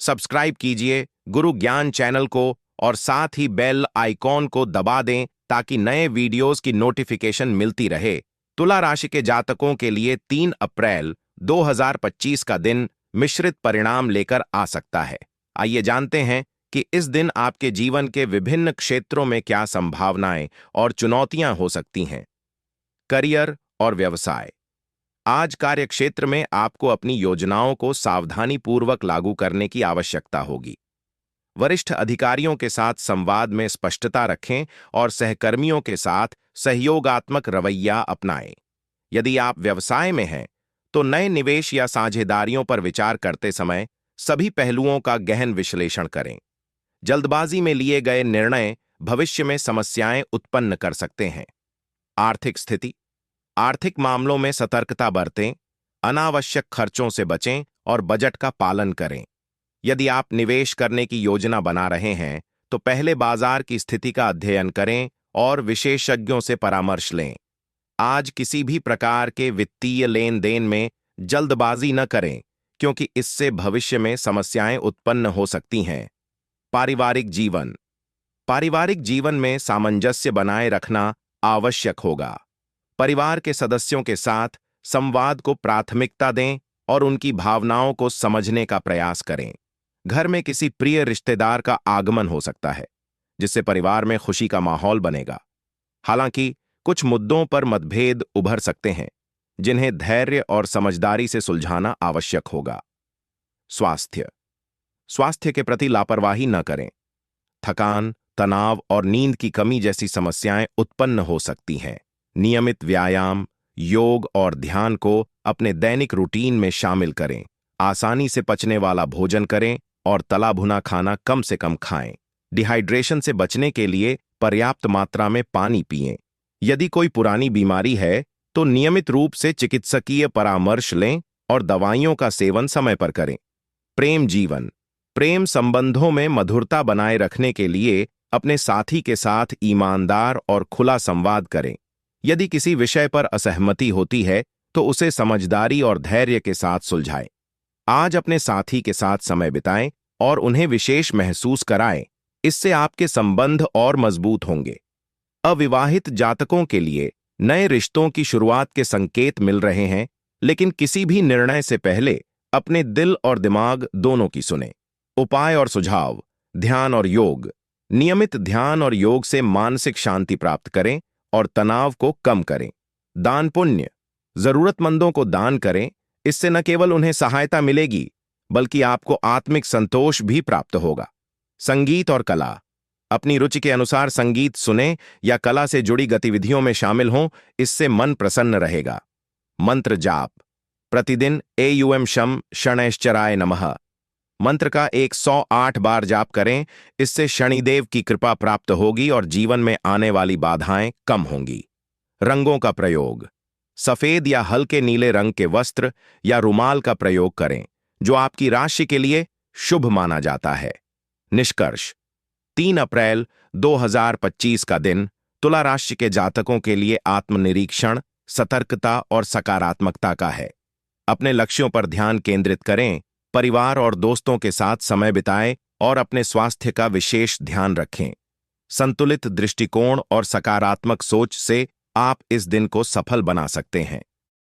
Subscribe कीजिए गुरु ज्ञान channel को और साथ ही बेल आइकॉन को दबा दें ताकि नए वीडियोस की नोटिफिकेशन मिलती रहे। तुला राशि के जातकों के लिए 3 अप्रैल 2025 का दिन मिश्रित परिणाम लेकर आ सकता है। आइए जानते हैं कि इस दिन आपके जीवन के विभिन्न क्षेत्रों में क्या संभावनाएं और चुनौतियां हो सकती हैं। करियर और व्यवसाय। आज कार्यक्षेत्र में आपको अपनी योजनाओं को सावधानीपूर्वक लागू करने की आवश्यकता होगी। वरिष्ठ अधिकारियों के साथ संवाद में स्पष्टता रखें और सहकर्मियों के साथ सहयोगात्मक रवैया अपनाएं। यदि आप व्यवसाय में हैं, तो नए निवेश या साझेदारियों पर विचार करते समय सभी पहलुओं का गहन विश्लेषण करें। जल्दबाजी में लिए गए निर्णय भविष्य में समस्याएं उत्पन्न कर सकते हैं। आर्थिक स्थिति। आर्थिक मामलों में सतर्कता बरतें, अनावश्यक खर्चों से बचें और बजट का पालन करें। यदि आप निवेश करने की योजना बना रहे हैं, तो पहले बाजार की स्थिति का अध्ययन करें और विशेषज्ञों से परामर्श लें। आज किसी भी प्रकार के वित्तीय लेन देन में जल्दबाजी न करें, क्योंकि इससे भविष्य में समस्याएं उत्पन्न हो सकती हैं। पारिवारिक जीवन। पारिवारिक जीवन में सामंजस्य बनाए रखना आवश्यक होगा। परिवार के सदस्यों के साथ संवाद को प्राथमिकता दें और उनकी भावनाओं को समझने का प्रयास करें। घर में किसी प्रिय रिश्तेदार का आगमन हो सकता है, जिससे परिवार में खुशी का माहौल बनेगा। हालांकि कुछ मुद्दों पर मतभेद उभर सकते हैं, जिन्हें धैर्य और समझदारी से सुलझाना आवश्यक होगा। स्वास्थ्य। स्वास्थ्य के प्रति लापरवाही न करें। थकान, तनाव और नींद की कमी जैसी समस्याएं उत्पन्न हो सकती हैं। नियमित व्यायाम, योग और ध्यान को अपने दैनिक रूटीन में शामिल करें। आसानी से पचने वाला भोजन करें और तला भुना खाना कम से कम खाएं। डिहाइड्रेशन से बचने के लिए पर्याप्त मात्रा में पानी पिएं। यदि कोई पुरानी बीमारी है, तो नियमित रूप से चिकित्सकीय परामर्श लें और दवाइयों का सेवन समय पर करें। प्रेम जीवन। प्रेम संबंधों में मधुरता बनाए रखने के लिए अपने साथी के साथ ईमानदार और खुला संवाद करें। यदि किसी विषय पर असहमति होती है, तो उसे समझदारी और धैर्य के साथ सुलझाएं। आज अपने साथी के साथ समय बिताएं और उन्हें विशेष महसूस कराएं। इससे आपके संबंध और मजबूत होंगे। अविवाहित जातकों के लिए नए रिश्तों की शुरुआत के संकेत मिल रहे हैं, लेकिन किसी भी निर्णय से पहले अपने दिल और दिमाग दोनों की सुनें। उपाय और सुझाव। ध्यान और योग। नियमित ध्यान और योग से मानसिक शांति प्राप्त करें और तनाव को कम करें। दान पुण्य। जरूरतमंदों को दान करें। इससे न केवल उन्हें सहायता मिलेगी, बल्कि आपको आत्मिक संतोष भी प्राप्त होगा। संगीत और कला। अपनी रुचि के अनुसार संगीत सुनें या कला से जुड़ी गतिविधियों में शामिल हों, इससे मन प्रसन्न रहेगा। मंत्र जाप। प्रतिदिन एयुएम शम शनैश्चराय नमः मंत्र का 108 बार जाप करें। इससे शनिदेव की कृपा प्राप्त होगी और जीवन में आने वाली बाधाएं कम होंगी। रंगों का प्रयोग। सफेद या हल्के नीले रंग के वस्त्र या रुमाल का प्रयोग करें, जो आपकी राशि के लिए शुभ माना जाता है। निष्कर्ष। 3 अप्रैल 2025 का दिन तुला राशि के जातकों के लिए आत्मनिरीक्षण, सतर्कता और सकारात्मकता का है। अपने लक्ष्यों पर ध्यान केंद्रित करें, परिवार और दोस्तों के साथ समय बिताएं और अपने स्वास्थ्य का विशेष ध्यान रखें। संतुलित दृष्टिकोण और सकारात्मक सोच से आप इस दिन को सफल बना सकते हैं।